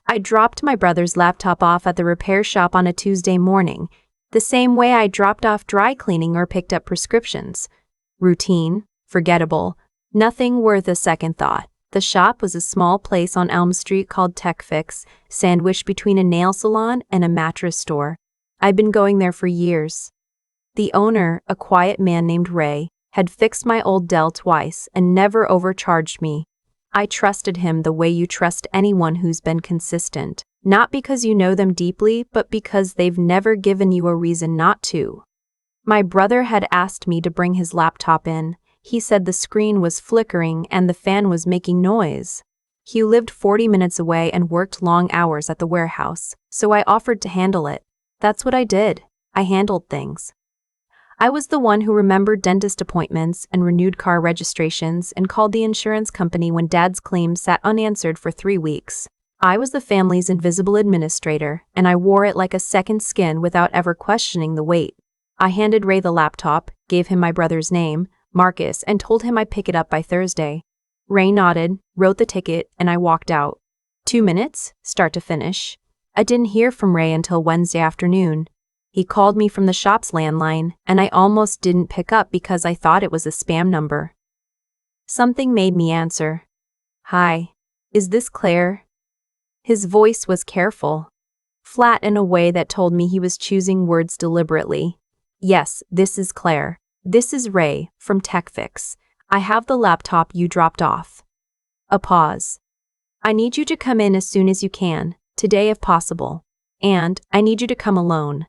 I dropped my brother's laptop off at the repair shop on a Tuesday morning, the same way I dropped off dry cleaning or picked up prescriptions. Routine, forgettable, nothing worth a second thought. The shop was a small place on Elm Street called Tech Fix, sandwiched between a nail salon and a mattress store. I'd been going there for years. The owner, a quiet man named Ray, had fixed my old Dell twice and never overcharged me. I trusted him the way you trust anyone who's been consistent, not because you know them deeply, but because they've never given you a reason not to. My brother had asked me to bring his laptop in. He said the screen was flickering and the fan was making noise. He lived 40 minutes away and worked long hours at the warehouse, so I offered to handle it. That's what I did. I handled things. I was the one who remembered dentist appointments and renewed car registrations and called the insurance company when Dad's claims sat unanswered for 3 weeks. I was the family's invisible administrator, and I wore it like a second skin without ever questioning the weight. I handed Ray the laptop, gave him my brother's name, Marcus, and told him I'd pick it up by Thursday. Ray nodded, wrote the ticket, and I walked out. 2 minutes, start to finish. I didn't hear from Ray until Wednesday afternoon. He called me from the shop's landline, and I almost didn't pick up because I thought it was a spam number. Something made me answer. Hi, is this Claire? His voice was careful, flat in a way that told me he was choosing words deliberately. Yes, this is Claire. This is Ray, from TechFix. I have the laptop you dropped off. A pause. I need you to come in as soon as you can, today if possible. And I need you to come alone.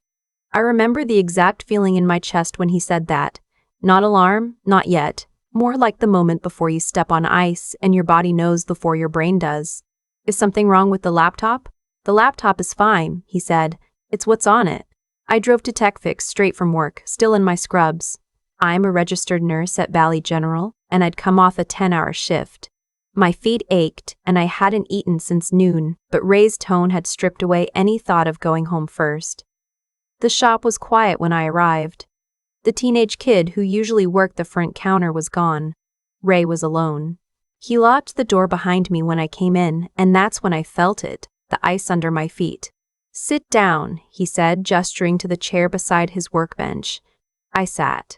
I remember the exact feeling in my chest when he said that. Not alarm, not yet. More like the moment before you step on ice and your body knows before your brain does. Is something wrong with the laptop? The laptop is fine, he said. It's what's on it. I drove to TechFix straight from work, still in my scrubs. I'm a registered nurse at Valley General, and I'd come off a 10-hour shift. My feet ached, and I hadn't eaten since noon, but Ray's tone had stripped away any thought of going home first. The shop was quiet when I arrived. The teenage kid who usually worked the front counter was gone. Ray was alone. He locked the door behind me when I came in, and that's when I felt it, the ice under my feet. Sit down, he said, gesturing to the chair beside his workbench. I sat.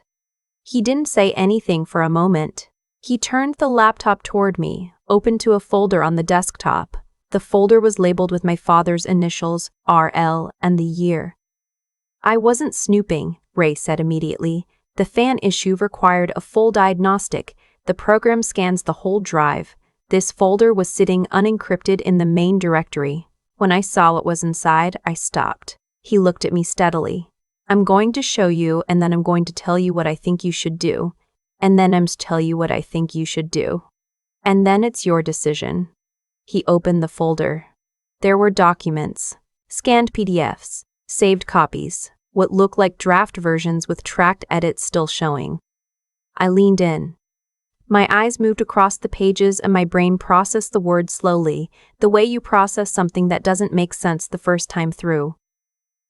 He didn't say anything for a moment. He turned the laptop toward me, opened to a folder on the desktop. The folder was labeled with my father's initials, RL, and the year. I wasn't snooping, Ray said immediately. The fan issue required a full diagnostic. The program scans the whole drive. This folder was sitting unencrypted in the main directory. When I saw what was inside, I stopped. He looked at me steadily. I'm going to show you, and then I'm going to tell you what I think you should do. And then I'm to tell you what I think you should do. And then it's your decision. He opened the folder. There were documents, scanned PDFs, saved copies, what looked like draft versions with tracked edits still showing. I leaned in. My eyes moved across the pages and my brain processed the words slowly, the way you process something that doesn't make sense the first time through.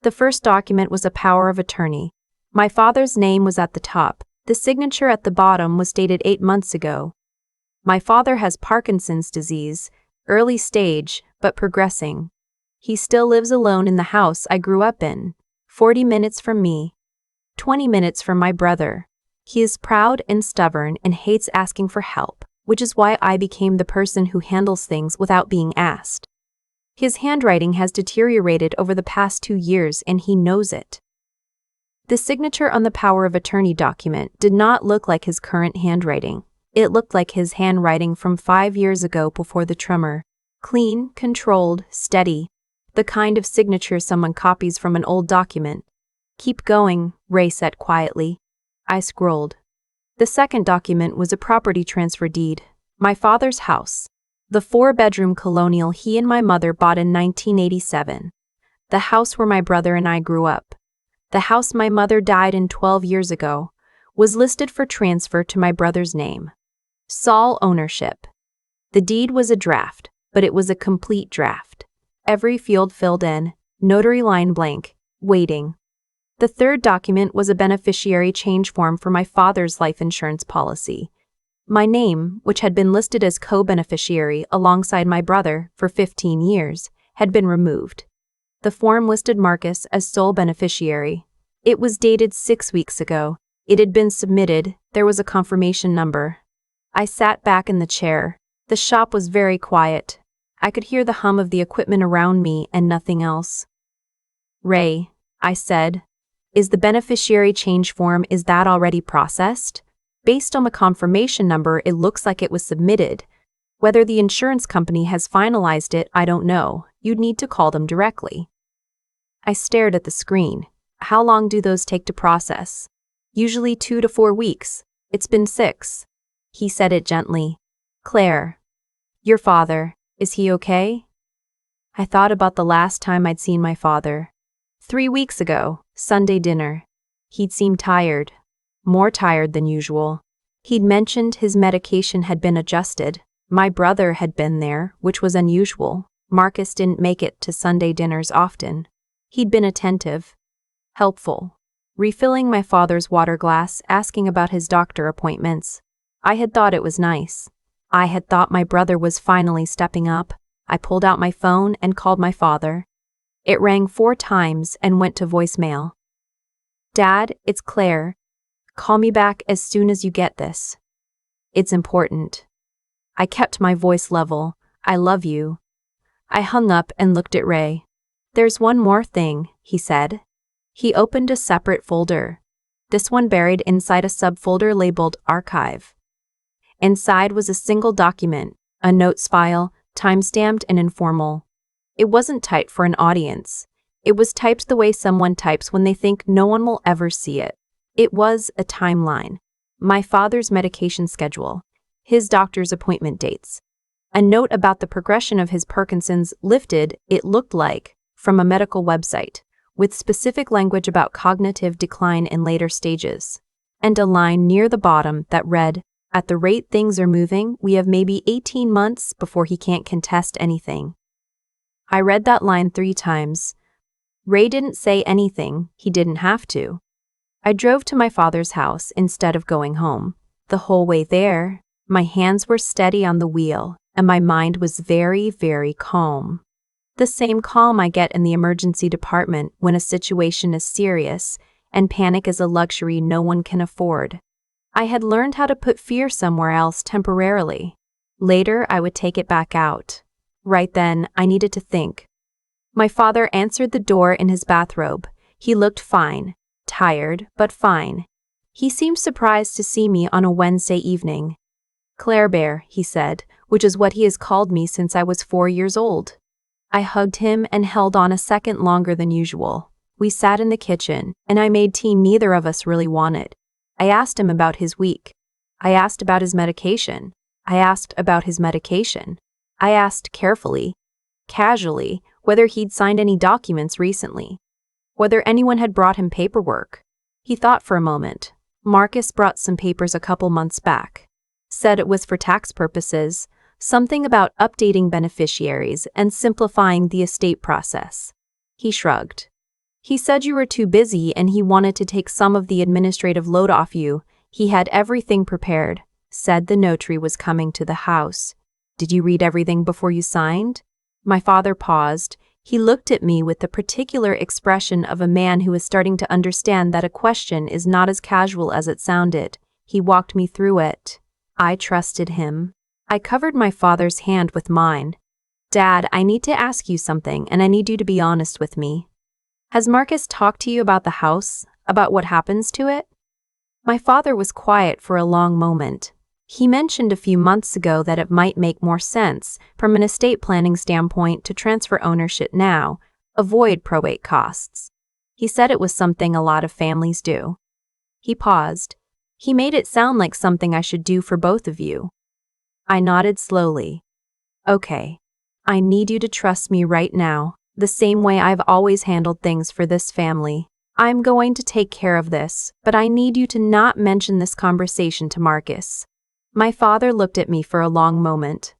The first document was a power of attorney. My father's name was at the top. The signature at the bottom was dated 8 months ago. My father has Parkinson's disease, early stage, but progressing. He still lives alone in the house I grew up in, 40 minutes from me, 20 minutes from my brother. He is proud and stubborn and hates asking for help, which is why I became the person who handles things without being asked. His handwriting has deteriorated over the past 2 years and he knows it. The signature on the power of attorney document did not look like his current handwriting. It looked like his handwriting from 5 years ago before the tremor. Clean, controlled, steady. The kind of signature someone copies from an old document. Keep going, Ray said quietly. I scrolled. The second document was a property transfer deed. My father's house. The 4-bedroom colonial he and my mother bought in 1987. The house where my brother and I grew up. The house my mother died in 12 years ago. Was listed for transfer to my brother's name. Sole ownership. The deed was a draft, but it was a complete draft. Every field filled in, notary line blank, waiting. The third document was a beneficiary change form for my father's life insurance policy. My name, which had been listed as co-beneficiary alongside my brother for 15 years, had been removed. The form listed Marcus as sole beneficiary. It was dated 6 weeks ago. It had been submitted. There was a confirmation number. I sat back in the chair. The shop was very quiet. I could hear the hum of the equipment around me and nothing else. "Ray," I said, "is the beneficiary change form, is that already processed? Based on the confirmation number, it looks like it was submitted. Whether the insurance company has finalized it, I don't know. You'd need to call them directly." I stared at the screen. "How long do those take to process?" "Usually 2 to 4 weeks. It's been 6. He said it gently. "Claire, your father, is he okay?" I thought about the last time I'd seen my father. 3 weeks ago, Sunday dinner. He'd seemed tired. More tired than usual. He'd mentioned his medication had been adjusted. My brother had been there, which was unusual. Marcus didn't make it to Sunday dinners often. He'd been attentive, helpful, refilling my father's water glass, asking about his doctor appointments. I had thought it was nice. I had thought my brother was finally stepping up. I pulled out my phone and called my father. It rang 4 times and went to voicemail. "Dad, it's Claire. Call me back as soon as you get this. It's important." I kept my voice level. "I love you." I hung up and looked at Ray. "There's one more thing," he said. He opened a separate folder. This one buried inside a subfolder labeled Archive. Inside was a single document, a notes file, time-stamped and informal. It wasn't typed for an audience. It was typed the way someone types when they think no one will ever see it. It was a timeline. My father's medication schedule. His doctor's appointment dates. A note about the progression of his Parkinson's, lifted, it looked like, from a medical website, with specific language about cognitive decline in later stages. And a line near the bottom that read, "At the rate things are moving, we have maybe 18 months before he can't contest anything." I read that line 3 times. Ray didn't say anything. He didn't have to. I drove to my father's house instead of going home. The whole way there, my hands were steady on the wheel, and my mind was very, very calm. The same calm I get in the emergency department when a situation is serious, and panic is a luxury no one can afford. I had learned how to put fear somewhere else temporarily. Later, I would take it back out. Right then, I needed to think. My father answered the door in his bathrobe. He looked fine. Tired, but fine. He seemed surprised to see me on a Wednesday evening. "Claire Bear," he said, which is what he has called me since I was 4 years old. I hugged him and held on a second longer than usual. We sat in the kitchen, and I made tea neither of us really wanted. I asked him about his week. I asked about his medication. I asked about his medication. I asked carefully, casually, whether he'd signed any documents recently. Whether anyone had brought him paperwork. He thought for a moment. Marcus brought some papers a couple months back. Said it was for tax purposes, something about updating beneficiaries and simplifying the estate process. He shrugged. He said you were too busy and he wanted to take some of the administrative load off you. He had everything prepared. Said the notary was coming to the house. Did you read everything before you signed? My father paused. He looked at me with the particular expression of a man who is starting to understand that a question is not as casual as it sounded. He walked me through it. I trusted him. I covered my father's hand with mine. "Dad, I need to ask you something, and I need you to be honest with me. Has Marcus talked to you about the house, about what happens to it?" My father was quiet for a long moment. He mentioned a few months ago that it might make more sense, from an estate planning standpoint, to transfer ownership now, avoid probate costs. He said it was something a lot of families do. He paused. He made it sound like something I should do for both of you. I nodded slowly. "Okay. I need you to trust me right now, the same way I've always handled things for this family. I'm going to take care of this, but I need you to not mention this conversation to Marcus." My father looked at me for a long moment.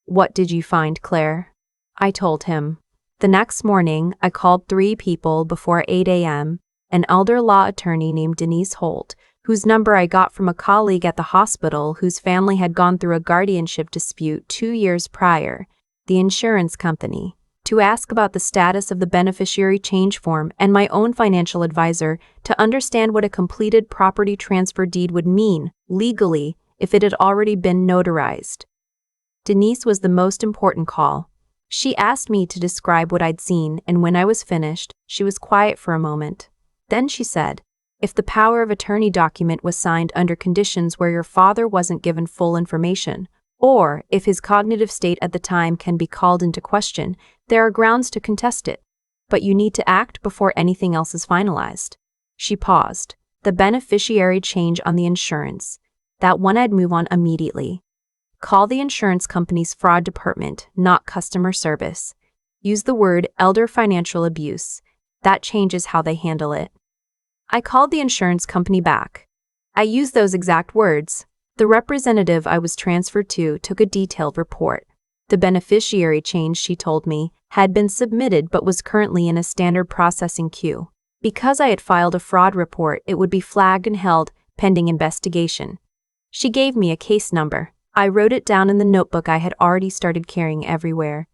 "What did you find, Claire?" I told him. The next morning, I called 3 people before 8 a.m., an elder law attorney named Denise Holt, whose number I got from a colleague at the hospital whose family had gone through a guardianship dispute 2 years prior, the insurance company, to ask about the status of the beneficiary change form and my own financial advisor to understand what a completed property transfer deed would mean, legally, if it had already been notarized. Denise was the most important call. She asked me to describe what I'd seen, and when I was finished, she was quiet for a moment. Then she said, "If the power of attorney document was signed under conditions where your father wasn't given full information, or if his cognitive state at the time can be called into question, there are grounds to contest it. But you need to act before anything else is finalized." She paused. The beneficiary change on the insurance. That one I'd move on immediately. Call the insurance company's fraud department, not customer service. Use the word elder financial abuse. That changes how they handle it. I called the insurance company back. I used those exact words. The representative I was transferred to took a detailed report. The beneficiary change, she told me, had been submitted but was currently in a standard processing queue. Because I had filed a fraud report, it would be flagged and held pending investigation. She gave me a case number. I wrote it down in the notebook I had already started carrying everywhere.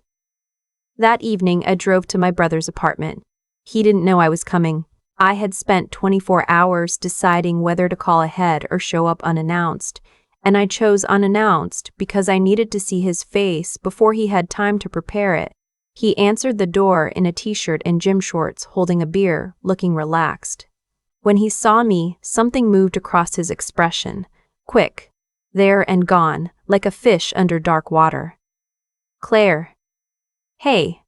That evening, I drove to my brother's apartment. He didn't know I was coming. I had spent 24 hours deciding whether to call ahead or show up unannounced, and I chose unannounced because I needed to see his face before he had time to prepare it. He answered the door in a t-shirt and gym shorts, holding a beer, looking relaxed. When he saw me, something moved across his expression. Quick. There and gone, like a fish under dark water. "Claire." "Hey.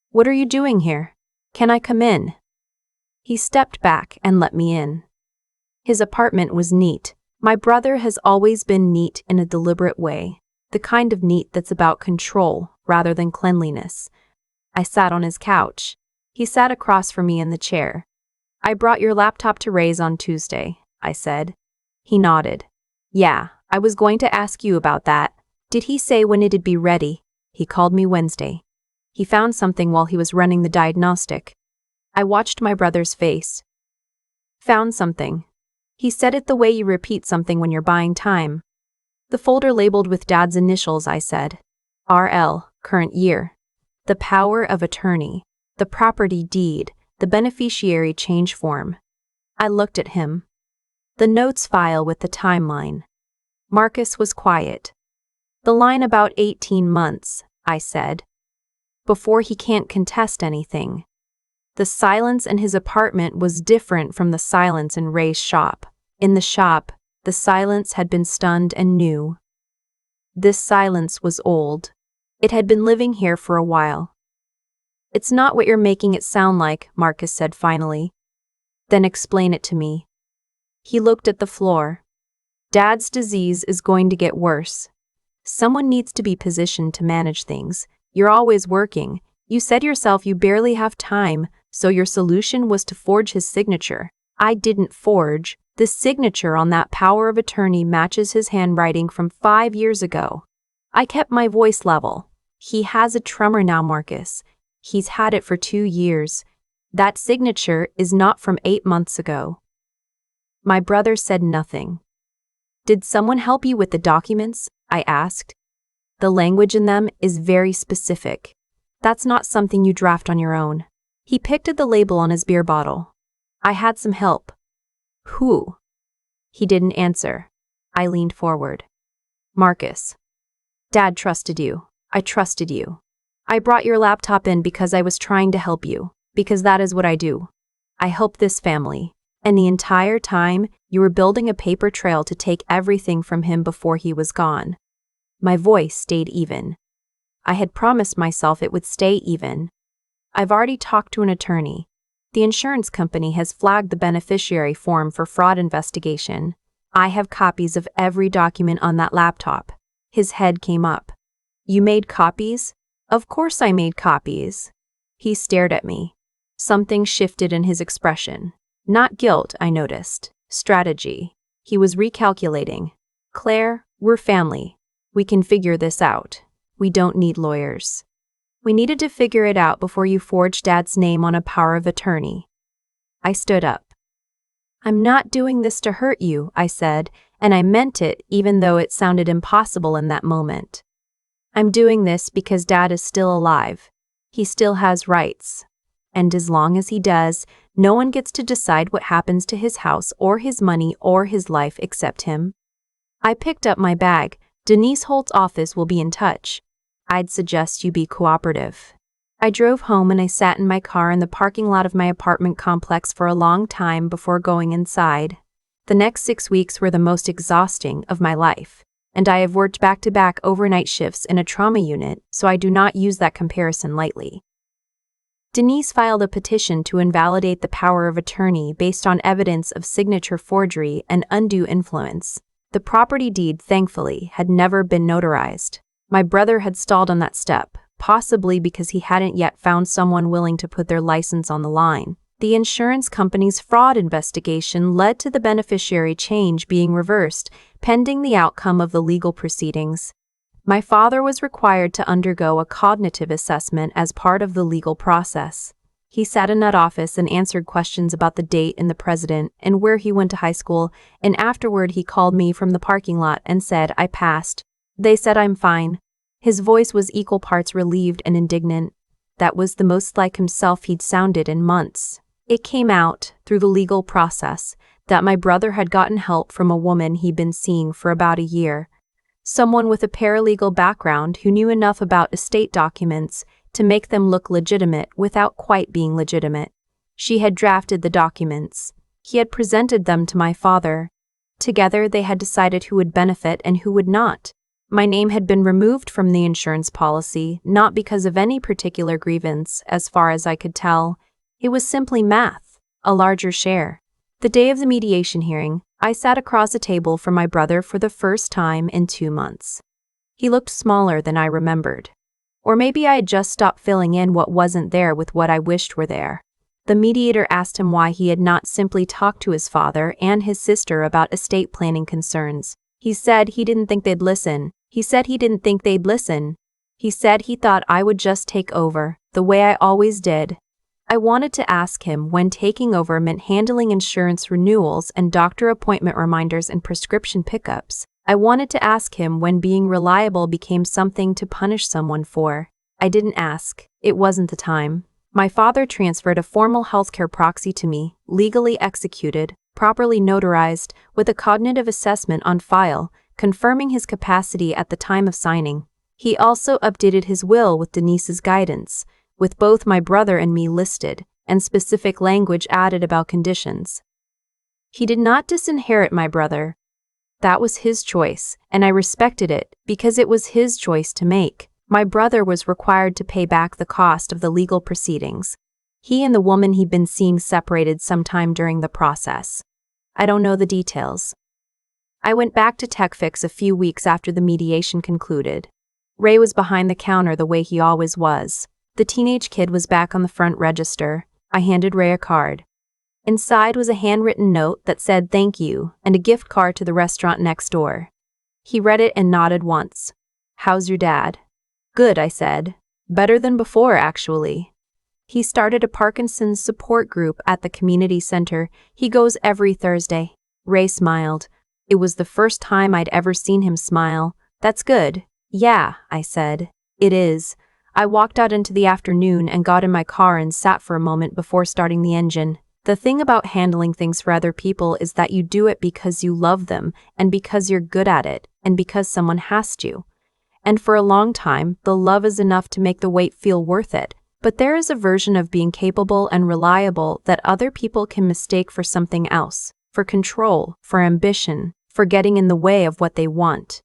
What are you doing here? Can I come in?" He stepped back and let me in. His apartment was neat. My brother has always been neat in a deliberate way, the kind of neat that's about control rather than cleanliness. I sat on his couch. He sat across from me in the chair. "I brought your laptop to Ray's on Tuesday," I said. He nodded. "Yeah, I was going to ask you about that. Did he say when it'd be ready?" "He called me Wednesday. He found something while he was running the diagnostic." I watched my brother's face. "Found something." He said it the way you repeat something when you're buying time. "The folder labeled with Dad's initials," I said. "RL, current year. The power of attorney. The property deed. The beneficiary change form." I looked at him. The notes file with the timeline. Marcus was quiet. "The line about 18 months, I said. "Before he can't contest anything." The silence in his apartment was different from the silence in Ray's shop. In the shop, the silence had been stunned and new. This silence was old. It had been living here for a while. "It's not what you're making it sound like," Marcus said finally. "Then explain it to me." He looked at the floor. "Dad's disease is going to get worse. Someone needs to be positioned to manage things. You're always working. You said yourself you barely have time, so your solution was to forge his signature. I didn't forge. The signature on that power of attorney matches his handwriting from 5 years ago." I kept my voice level. "He has a tremor now, Marcus. He's had it for 2 years. That signature is not from 8 months ago." My brother said nothing. "Did someone help you with the documents?" I asked. "The language in them is very specific. That's not something you draft on your own." He picked at the label on his beer bottle. "I had some help." "Who?" He didn't answer. I leaned forward. "Marcus. Dad trusted you. I trusted you. I brought your laptop in because I was trying to help you, because that is what I do. I help this family. And the entire time, you were building a paper trail to take everything from him before he was gone." My voice stayed even. I had promised myself it would stay even. "I've already talked to an attorney. The insurance company has flagged the beneficiary form for fraud investigation. I have copies of every document on that laptop." His head came up. "You made copies?" "Of course I made copies." He stared at me. Something shifted in his expression. Not guilt, I noticed. Strategy. He was recalculating. "Claire, we're family. We can figure this out. We don't need lawyers. We needed to figure it out before you forged Dad's name on a power of attorney." I stood up. "I'm not doing this to hurt you," I said, and I meant it even though it sounded impossible in that moment. "I'm doing this because Dad is still alive. He still has rights. And as long as he does, no one gets to decide what happens to his house or his money or his life except him. I picked up my bag. Denise Holt's office will be in touch. I'd suggest you be cooperative. I drove home and I sat in my car in the parking lot of my apartment complex for a long time before going inside. The next 6 weeks were the most exhausting of my life, and I have worked back-to-back overnight shifts in a trauma unit, so I do not use that comparison lightly. Denise filed a petition to invalidate the power of attorney based on evidence of signature forgery and undue influence. The property deed, thankfully, had never been notarized. My brother had stalled on that step, possibly because he hadn't yet found someone willing to put their license on the line. The insurance company's fraud investigation led to the beneficiary change being reversed, pending the outcome of the legal proceedings. My father was required to undergo a cognitive assessment as part of the legal process. He sat in that office and answered questions about the date and the president and where he went to high school, and afterward he called me from the parking lot and said I passed. They said I'm fine. His voice was equal parts relieved and indignant. That was the most like himself he'd sounded in months. It came out, through the legal process, that my brother had gotten help from a woman he'd been seeing for about a year. Someone with a paralegal background who knew enough about estate documents to make them look legitimate without quite being legitimate. She had drafted the documents. He had presented them to my father. Together they had decided who would benefit and who would not. My name had been removed from the insurance policy, not because of any particular grievance, as far as I could tell. It was simply math, a larger share. The day of the mediation hearing, I sat across a table from my brother for the first time in 2 months. He looked smaller than I remembered. Or maybe I had just stopped filling in what wasn't there with what I wished were there. The mediator asked him why he had not simply talked to his father and his sister about estate planning concerns. He said he didn't think they'd listen. He said he didn't think they'd listen. He said he thought I would just take over, the way I always did. I wanted to ask him when taking over meant handling insurance renewals and doctor appointment reminders and prescription pickups. I wanted to ask him when being reliable became something to punish someone for. I didn't ask. It wasn't the time. My father transferred a formal healthcare proxy to me, legally executed, properly notarized, with a cognitive assessment on file, confirming his capacity at the time of signing. He also updated his will with Denise's guidance, with both my brother and me listed, and specific language added about conditions. He did not disinherit my brother. That was his choice, and I respected it because it was his choice to make. My brother was required to pay back the cost of the legal proceedings. He and the woman he'd been seeing separated sometime during the process. I don't know the details. I went back to TechFix a few weeks after the mediation concluded. Ray was behind the counter the way he always was. The teenage kid was back on the front register. I handed Ray a card. Inside was a handwritten note that said thank you and a gift card to the restaurant next door. He read it and nodded once. "How's your dad?" "Good," I said. "Better than before, actually. He started a Parkinson's support group at the community center. He goes every Thursday." Ray smiled. It was the first time I'd ever seen him smile. "That's good." "Yeah," I said. "It is." I walked out into the afternoon and got in my car and sat for a moment before starting the engine. The thing about handling things for other people is that you do it because you love them, and because you're good at it, and because someone has to. And for a long time, the love is enough to make the wait feel worth it. But there is a version of being capable and reliable that other people can mistake for something else, for control, for ambition, for getting in the way of what they want.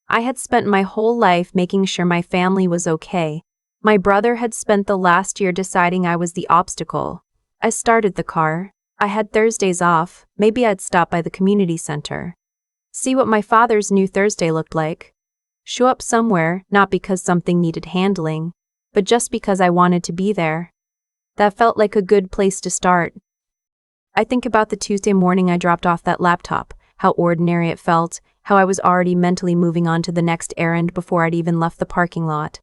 I had spent my whole life making sure my family was okay. My brother had spent the last year deciding I was the obstacle. I started the car. I had Thursdays off. Maybe I'd stop by the community center. See what my father's new Thursday looked like. Show up somewhere, not because something needed handling, but just because I wanted to be there. That felt like a good place to start. I think about the Tuesday morning I dropped off that laptop, how ordinary it felt, how I was already mentally moving on to the next errand before I'd even left the parking lot.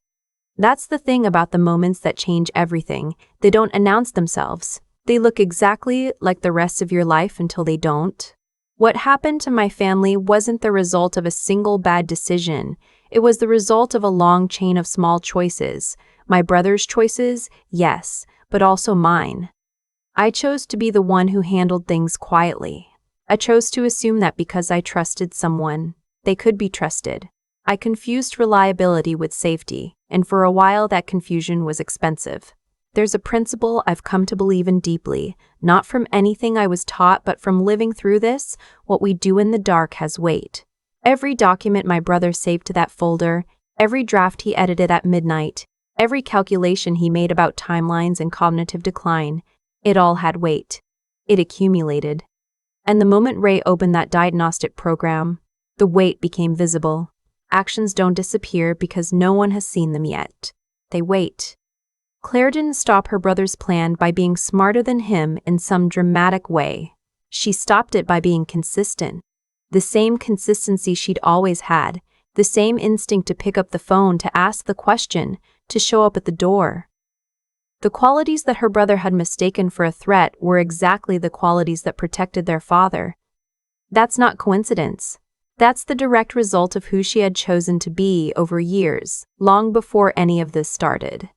That's the thing about the moments that change everything. They don't announce themselves. They look exactly like the rest of your life until they don't. What happened to my family wasn't the result of a single bad decision. It was the result of a long chain of small choices, My brother's choices, yes, but also mine. I chose to be the one who handled things quietly. I chose to assume that because I trusted someone, they could be trusted. I confused reliability with safety, and for a while that confusion was expensive. There's a principle I've come to believe in deeply, not from anything I was taught but from living through this: what we do in the dark has weight. Every document my brother saved to that folder, every draft he edited at midnight, every calculation he made about timelines and cognitive decline, it all had weight. It accumulated. And the moment Ray opened that diagnostic program, the weight became visible. Actions don't disappear because no one has seen them yet. They wait. Claire didn't stop her brother's plan by being smarter than him in some dramatic way. She stopped it by being consistent. The same consistency she'd always had, the same instinct to pick up the phone, to ask the question, to show up at the door. The qualities that her brother had mistaken for a threat were exactly the qualities that protected their father. That's not coincidence. That's the direct result of who she had chosen to be over years, long before any of this started.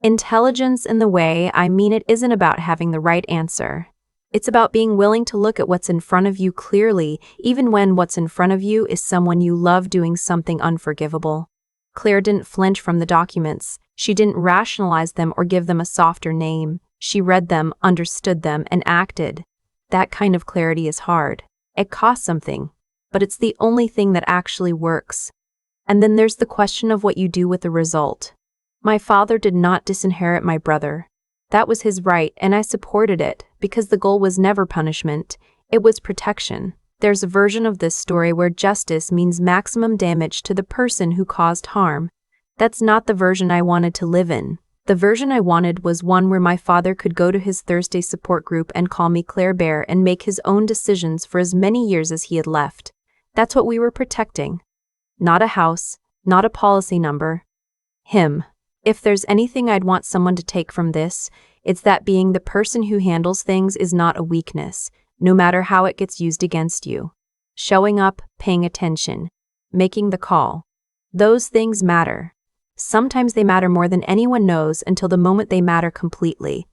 Intelligence in the way I mean it isn't about having the right answer. It's about being willing to look at what's in front of you clearly, even when what's in front of you is someone you love doing something unforgivable. Claire didn't flinch from the documents. She didn't rationalize them or give them a softer name. She read them, understood them, and acted. That kind of clarity is hard. It costs something, but it's the only thing that actually works. And then there's the question of what you do with the result. My father did not disinherit my brother. That was his right, and I supported it, because the goal was never punishment. It was protection. There's a version of this story where justice means maximum damage to the person who caused harm. That's not the version I wanted to live in. The version I wanted was one where my father could go to his Thursday support group and call me Claire Bear and make his own decisions for as many years as he had left. That's what we were protecting. Not a house, not a policy number. Him. If there's anything I'd want someone to take from this, it's that being the person who handles things is not a weakness, no matter how it gets used against you. Showing up, paying attention, making the call. Those things matter. Sometimes they matter more than anyone knows until the moment they matter completely.